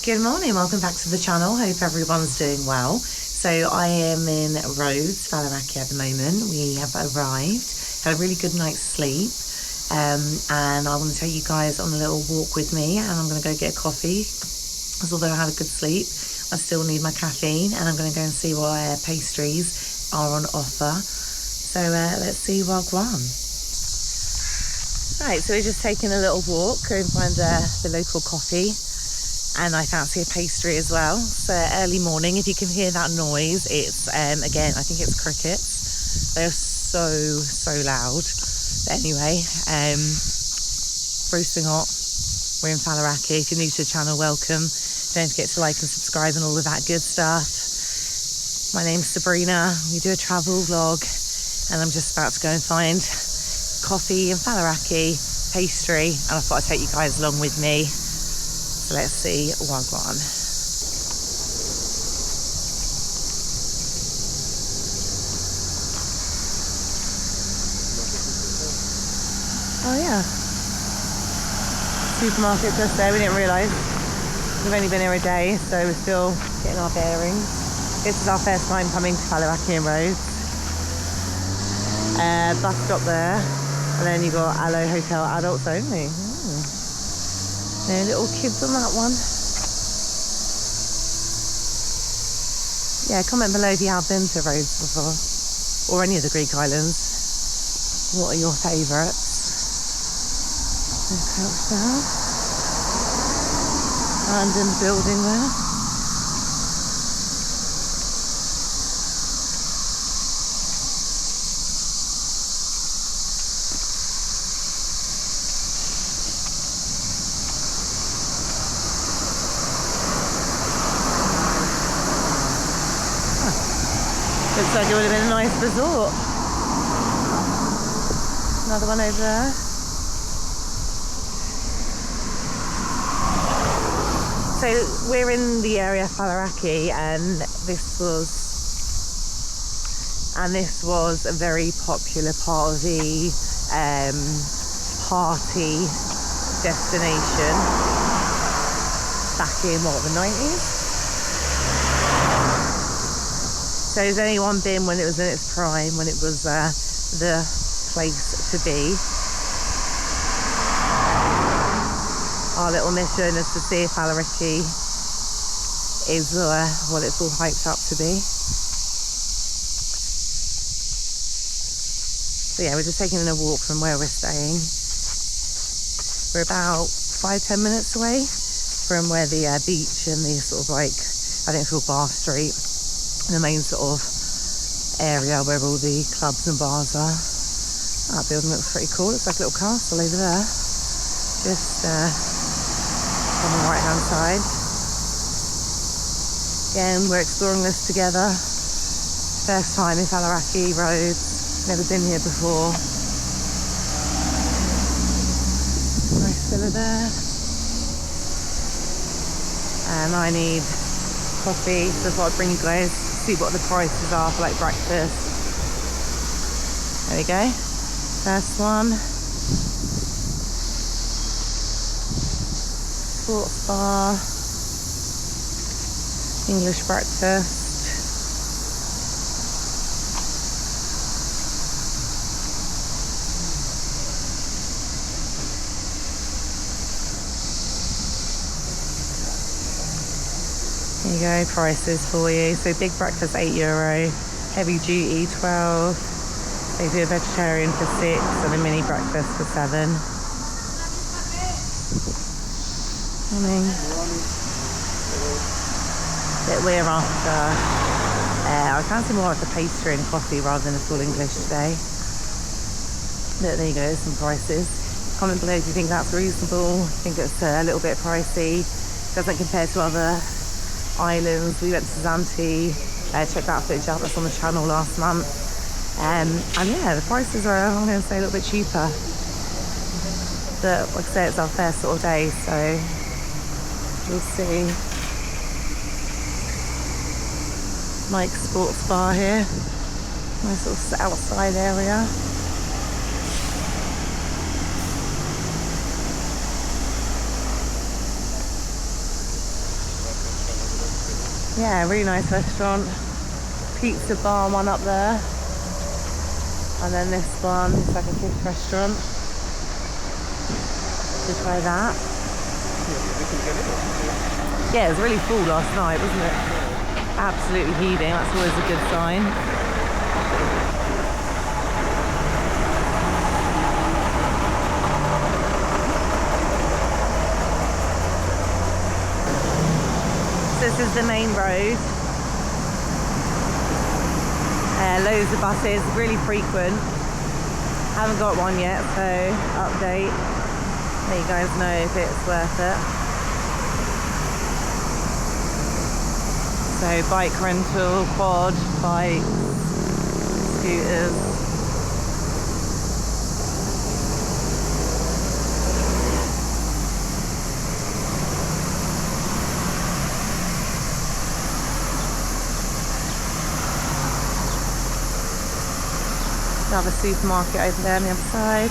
Good morning, welcome back to the channel. Hope everyone's doing well. So I am in Rhodes, Faliraki at the moment. We have arrived, had a really good night's sleep, and I want to take you guys on a little walk with me, and I'm going to go get a coffee, because although I had a good sleep, I still need my caffeine, and I'm going to go and see what pastries are on offer. So let's see Wagwan. Right, so we're just taking a little walk, go and find the local coffee. And I fancy a pastry as well. So early morning, if you can hear that noise, it's, again, I think it's crickets. They're so loud. But anyway, roasting hot. We're in Faliraki. If you're new to the channel, welcome. Don't forget to like and subscribe and all of that good stuff. My name's Sabrina. We do a travel vlog. And I'm just about to go and find coffee in Faliraki, pastry. And I thought I'd take you guys along with me. So let's see Wagwan. Oh yeah. Supermarket just there, we didn't realise. We've only been here a day, so we're still getting our bearings. This is our first time coming to Faliraki Rhodes. Bus stop there. And then you've got Aloe Hotel adults only. No little kids on that one. Yeah, comment below if you have been to Rhodes before, or any of the Greek islands. What are your favourites? There's couch there. And in the building there. Looks like it would have been a nice resort. Another one over there. So we're in the area of Faliraki, and this was a very popular part of the party destination back in the 90s? So has anyone been when it was in its prime, when it was the place to be? Our little mission is to see if Faliraki is what it's all hyped up to be. So yeah, we're just taking a walk from where we're staying. We're about 5-10 minutes away from where the beach and the sort of like, I think it's called Bar Street, the main sort of area where all the clubs and bars are. That building looks pretty cool. Looks like a little castle over there. Just on the right hand side. Again, we're exploring this together. First time in Faliraki Rhodes. Never been here before. Nice villa there. And I need coffee, so I thought I'd bring you guys, see what the prices are for like breakfast. There we go. First one. Sports bar. English breakfast. There you go, prices for you. So big breakfast €8, heavy duty 12. They do a vegetarian for 6 and a mini breakfast for 7. Morning. That we're after. I fancy more of the pastry and coffee rather than a full English today. But there you go, some prices. Comment below if you think that's reasonable. I think it's a little bit pricey. Doesn't compare to other islands. We went to Zante, checked that footage out, that's on the channel last month, and yeah, the prices are, I'm going to say, a little bit cheaper, but like I say, it's our first sort of day, so we'll see. Mike's sports bar here, nice sort of outside area. Yeah, really nice restaurant. Pizza bar one up there. And then this one, it's like a fish restaurant. To try that. Yeah, it was really full last night, wasn't it? Absolutely heaving, that's always a good sign. So this is the main road. Loads of buses, really frequent. Haven't got one yet, so update. Let you guys know if it's worth it. So bike rental, quad, bikes, scooters. Another supermarket over there on the other side.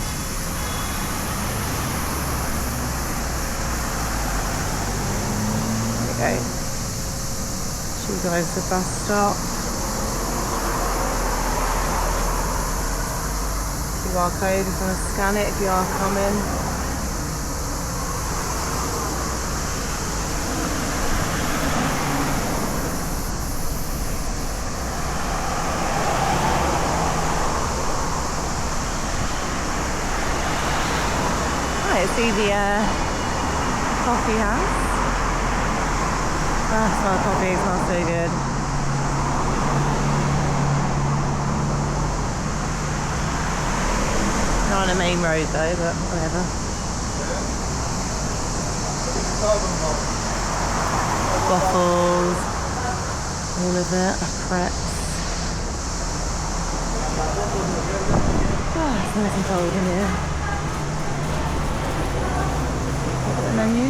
There we go. Show you guys the bus stop. QR code if you want to scan it if you are coming. See the coffee house. Oh, smell coffee, it smells so good. Not on the main road though, but whatever. Waffles, all of it, crepes. Oh, it's nice and cold in here. Menu.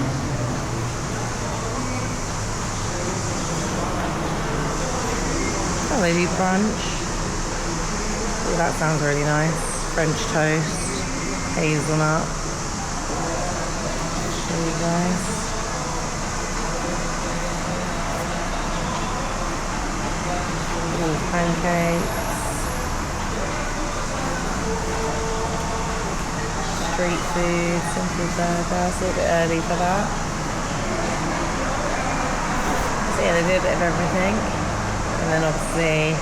Lady brunch. Oh, that sounds really nice. French toast, hazelnut. Show you guys. Little pancakes. Street food, simple burger, it's a little bit early for that. So yeah, they do a bit of everything. And then obviously,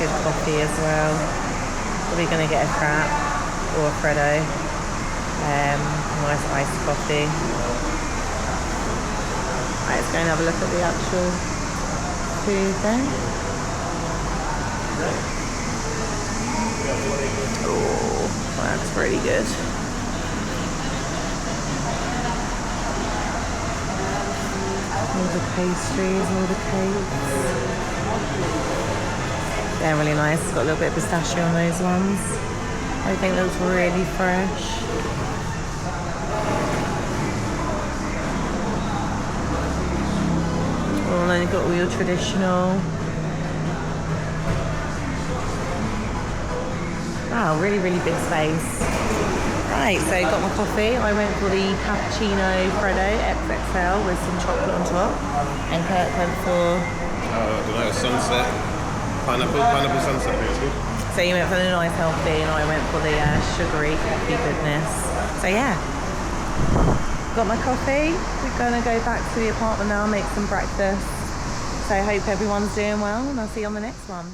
good coffee as well. Probably going to get a frap or a Freddo. Nice iced coffee. Right, let's go and have a look at the actual food then. Oh. That's really good. All the pastries, all the cakes. They're really nice. It's got a little bit of pistachio on those ones. Everything looks really fresh. Oh, and then you've got all your traditional. Wow, really, really big space. Right, so got my coffee. I went for the cappuccino Freddo XXL with some chocolate on top. And Kurt went for... I don't know, sunset. Pineapple sunset, I think it's good. So you went for the nice healthy and I went for the sugary coffee goodness. So yeah, got my coffee. We're gonna go back to the apartment now and make some breakfast. So I hope everyone's doing well and I'll see you on the next one.